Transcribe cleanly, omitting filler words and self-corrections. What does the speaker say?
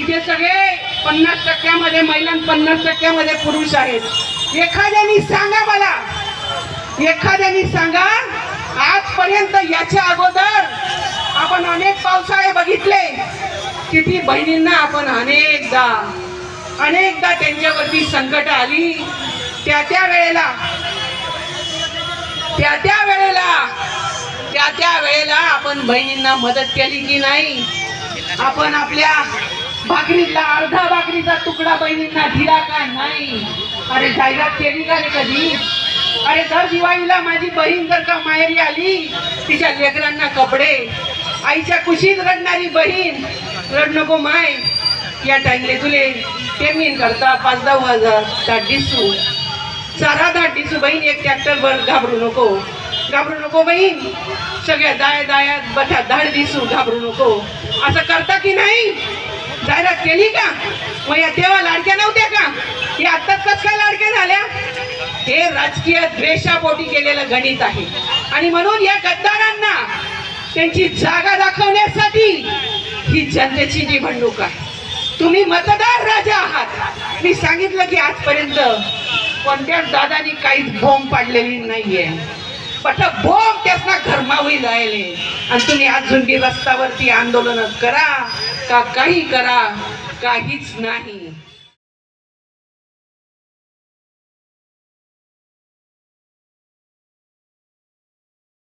इथे सगळे 50% महिला 50% पुरुष आहेत। एखाद्यानी सांगा मला, एखाद्यानी सांगा आजपर्यंत याच्या अगोदर आपण अनेक पावसाळे बघितले, किती बहिणींना आपण अनेकदा त्यांच्यावरती संकट आली, त्या वेळेला आपण बहिणींना मदत केली की नाही? आपण आपल्या भाकरीतला अर्धा भाकरीचा तुकडा बहिणींना दिला का नाही? अरे जाहिरात केली का रे कधी? अरे दर दिवाळीला माझी बहीण जर का माहेरी आली, तिच्या लेकरांना कपडे, आईच्या कुशीत रडणारी बहीण, रड नको माय, या टाइमले तुले पेमेंट करता 5-10 हजार धाडीसू, सारा धाडीसू बहीण, एक ट्रॅक्टर वर घाबरू नको बहीण, सगळ्या दायात बठा धाड दिसू, घाबरू नको, असं करता की नाही? जाहिरात केली का? मग या तेव्हा लाडक्या नव्हत्या का? हे आत्ताच कस काय लाडक्या झाल्या? हे राजकीय द्वेषापोटी केलेलं गणित आहे। आणि म्हणून या गद्दारांना त्यांची जागा दाखवण्यासाठी ही जनतेची निवडणूक आहे। तुम्ही मतदार राजा आहात। मी सांगितलं की आजपर्यंत कोणत्याच दादानी काहीच बॉम्ब पाडलेली नाहीये, पण बॉम्ब त्यासना घरमावी जायले, आणि तुम्ही अजून बी रस्त्यावरती आंदोलन करा का काही करा, काहीच नाही।